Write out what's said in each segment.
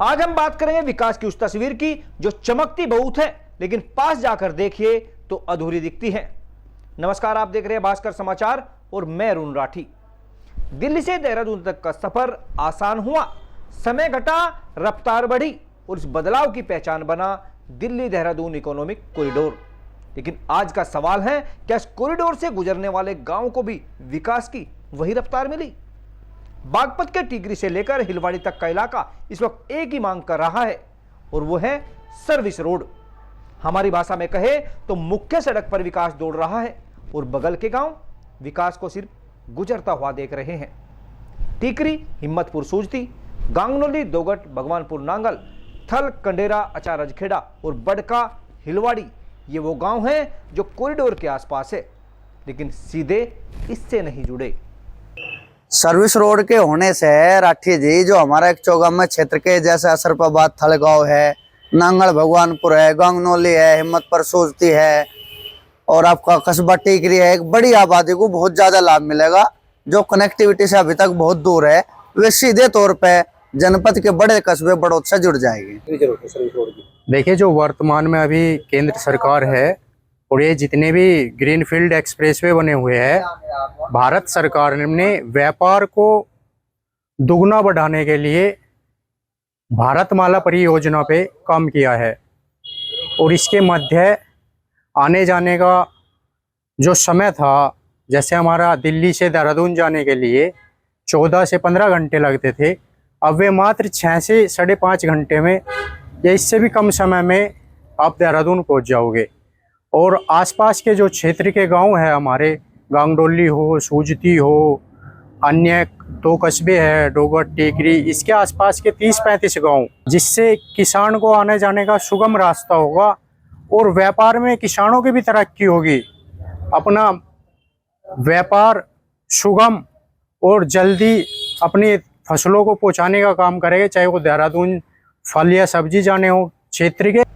आज हम बात करेंगे विकास की उस तस्वीर की जो चमकती बहुत है लेकिन पास जाकर देखिए तो अधूरी दिखती है। नमस्कार, आप देख रहे हैं भास्कर समाचार और मैं अरुण राठी। दिल्ली से देहरादून तक का सफर आसान हुआ, समय घटा, रफ्तार बढ़ी और इस बदलाव की पहचान बना दिल्ली देहरादून इकोनॉमिक कॉरिडोर। लेकिन आज का सवाल है, क्या इस कॉरिडोर से गुजरने वाले गांव को भी विकास की वही रफ्तार मिली? बागपत के टिकरी से लेकर हिलवाड़ी तक का इलाका इस वक्त एक ही मांग कर रहा है और वो है सर्विस रोड। हमारी भाषा में कहे तो मुख्य सड़क पर विकास दौड़ रहा है और बगल के गांव विकास को सिर्फ गुजरता हुआ देख रहे हैं। टिकरी, हिम्मतपुर सूजती, गांगनोली, दोगट, भगवानपुर नांगल, थल, कंडेरा, अचारजखेड़ा और बड़का, हिलवाड़ी ये वो गांव हैं जो कॉरिडोर के आसपास है लेकिन सीधे इससे नहीं जुड़े। सर्विस रोड के होने से राठी जी जो हमारा एक चौगामा क्षेत्र के जैसे असरपाबाद थलगांव है, नांगल भगवानपुर है, गांगनोली है, हिम्मतपुर सूजती है और आपका कस्बा टिकरी है, एक बड़ी आबादी को बहुत ज्यादा लाभ मिलेगा। जो कनेक्टिविटी से अभी तक बहुत दूर है वे सीधे तौर पे जनपद के बड़े कस्बे बड़ौत से जुड़ जाएगी। देखिए, जो वर्तमान में अभी केंद्र सरकार है और ये जितने भी ग्रीनफील्ड एक्सप्रेसवे बने हुए हैं, भारत सरकार ने व्यापार को दुगना बढ़ाने के लिए भारतमाला परियोजना पे काम किया है और इसके मध्य आने जाने का जो समय था, जैसे हमारा दिल्ली से देहरादून जाने के लिए 14 से 15 घंटे लगते थे, अब वे मात्र 6 से 5.5 घंटे में या इससे भी कम समय में आप देहरादून पहुंच जाओगे। और आसपास के जो क्षेत्र के गांव हैं हमारे, गांगडोली हो, सूजती हो, अन्य 2 कस्बे हैं डोगट, टिकरी, इसके आसपास के 30-35 गांव, जिससे किसान को आने जाने का सुगम रास्ता होगा और व्यापार में किसानों की भी तरक्की होगी। अपना व्यापार सुगम और जल्दी अपनी फसलों को पहुंचाने का काम करेंगे, चाहे वो देहरादून फल या सब्जी जाने हो क्षेत्र के।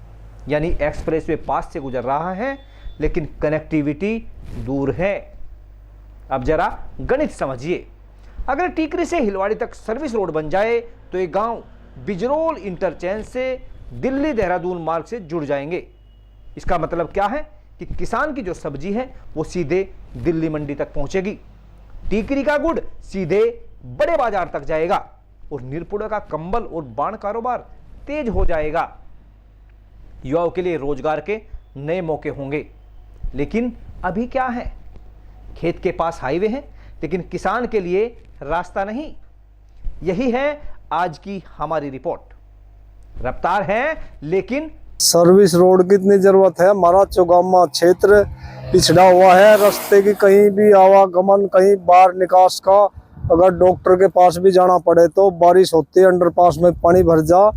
यानी एक्सप्रेसवे पास से गुजर रहा है लेकिन कनेक्टिविटी दूर है। अब जरा गणित समझिए, अगर टिकरी से हिलवाड़ी तक सर्विस रोड बन जाए तो ये गांव बिजरोल इंटरचेंज से दिल्ली देहरादून मार्ग से जुड़ जाएंगे। इसका मतलब क्या है कि किसान की जो सब्जी है वो सीधे दिल्ली मंडी तक पहुंचेगी, टिकरी का गुड़ सीधे बड़े बाजार तक जाएगा और निरपुड़ा का कंबल और बाण कारोबार तेज हो जाएगा। युवाओं के लिए रोजगार के नए मौके होंगे। लेकिन अभी क्या है, खेत के पास हाईवे है लेकिन किसान के लिए रास्ता नहीं। यही है आज की हमारी रिपोर्ट। रफ्तार है लेकिन सर्विस रोड की इतनी जरूरत है। हमारा चौगामा क्षेत्र पिछड़ा हुआ है, रास्ते की कहीं भी आवागमन, कहीं बाहर निकास का, अगर डॉक्टर के पास भी जाना पड़े तो बारिश होती है, अंडरपास में पानी भर जा।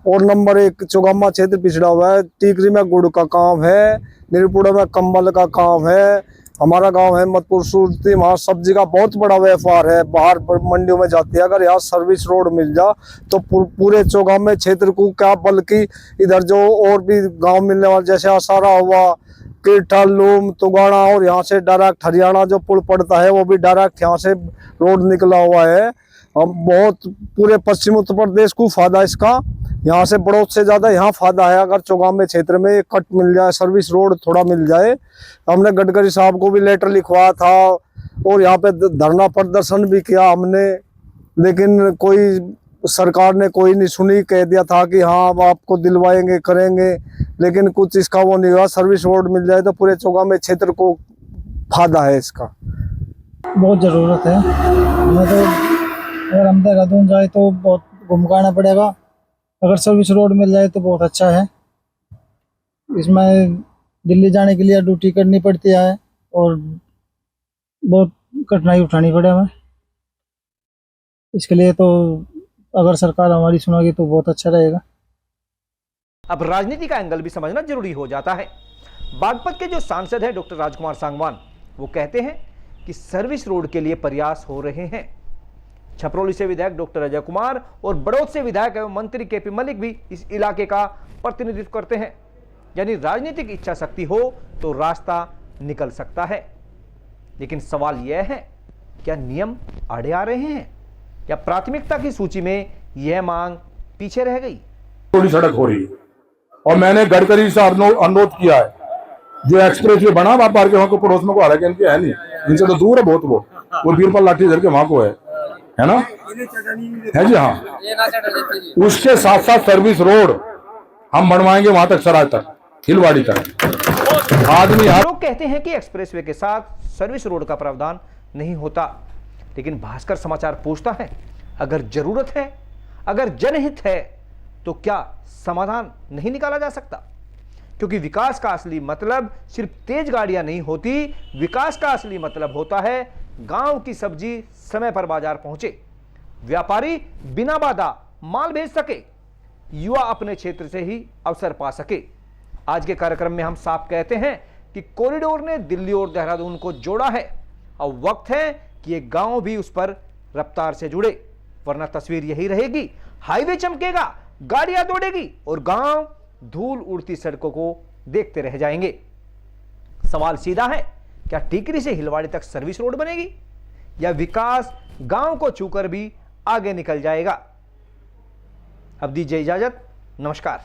और नंबर 1 चौगामा क्षेत्र पिछड़ा हुआ है। टिकरी में गुड़ का काम है, निरपुड़ा में कंबल का काम है, हमारा गांव है हिम्मतपुर सूजती, वहाँ सब्जी का बहुत बड़ा व्यापार है, बाहर मंडियों में जाती है। अगर यहाँ सर्विस रोड मिल जा तो पूरे चौगामा क्षेत्र को क्या, बल्कि इधर जो और भी गांव मिलने वाले जैसे आसारा हुआ, किरठा, लूम, तुगाना और यहाँ से डायरेक्ट हरियाणा जो पुल पड़ता है वो भी डायरेक्ट यहाँ से रोड निकला हुआ है। हम बहुत पूरे पश्चिम उत्तर प्रदेश को फायदा इसका, यहाँ से बड़ौत से ज्यादा यहाँ फायदा है। अगर चौगामा क्षेत्र में एक कट मिल जाए, सर्विस रोड थोड़ा मिल जाए। हमने गडकरी साहब को भी लेटर लिखवाया था और यहाँ पे धरना प्रदर्शन भी किया हमने, लेकिन कोई सरकार ने कोई नहीं सुनी, कह दिया था कि हाँ अब आपको दिलवाएंगे, करेंगे, लेकिन कुछ इसका वो नहीं हुआ। सर्विस रोड मिल जाए तो पूरे चौगामा क्षेत्र को फायदा है इसका। बहुत ज़रूरत है हमें तो। अगर हम देहरादून जाए तो बहुत घूमना पड़ेगा, अगर सर्विस रोड मिल जाए तो बहुत अच्छा है। इसमें दिल्ली जाने के लिए ड्यूटी करनी पड़ती है और बहुत कठिनाई उठानी पड़े हमें। इसके लिए तो अगर सरकार हमारी सुनेगी तो बहुत अच्छा रहेगा। अब राजनीति का एंगल भी समझना जरूरी हो जाता है। बागपत के जो सांसद हैं डॉक्टर राजकुमार सांगवान, वो कहते हैं कि सर्विस रोड के लिए प्रयास हो रहे हैं। छपरौली से विधायक डॉक्टर अजय कुमार और बड़ौत से विधायक एवं मंत्री केपी मलिक भी इस इलाके का प्रतिनिधित्व करते हैं। यानी राजनीतिक इच्छा शक्ति हो तो रास्ता निकल सकता है। लेकिन सवाल यह है, क्या नियम आड़े आ रहे हैं? क्या प्राथमिकता की सूची में यह मांग पीछे रह गई। थोड़ी सड़क हो रही है और मैंने गडकरी से अनुरोध किया है, जो एक्सप्रेस वे बना वहां पार के वहां को पड़ोस में को हालांकि इनके है नहीं, इनसे तो दूर है बहुत, वो बीरपाल लाठी इधर के वहां को है ना, है जी हाँ। उसके साथ साथ सर्विस रोड हम बनवाएंगे वहां तक, सराय तक, हिलवाड़ी तक। आदमी लोग कहते हैं कि एक्सप्रेसवे के साथ सर्विस रोड का प्रावधान नहीं होता, लेकिन भास्कर समाचार पूछता है, अगर जरूरत है, अगर जनहित है, तो क्या समाधान नहीं निकाला जा सकता? क्योंकि विकास का असली मतलब सिर्फ तेज गाड़ियां नहीं होती, विकास का असली मतलब होता है गांव की सब्जी समय पर बाजार पहुंचे, व्यापारी बिना बाधा माल भेज सके, युवा अपने क्षेत्र से ही अवसर पा सके। आज के कार्यक्रम में हम साफ कहते हैं कि कॉरिडोर ने दिल्ली और देहरादून को जोड़ा है। अब वक्त है कि ये गांव भी उस पर रफ्तार से जुड़े, वरना तस्वीर यही रहेगी, हाईवे चमकेगा, गाड़ियां दौड़ेगी और गांव धूल उड़ती सड़कों को देखते रह जाएंगे। सवाल सीधा है, क्या टिकरी से हिलवाड़ी तक सर्विस रोड बनेगी या विकास गांव को छूकर भी आगे निकल जाएगा? अब दीजिए इजाजत, नमस्कार।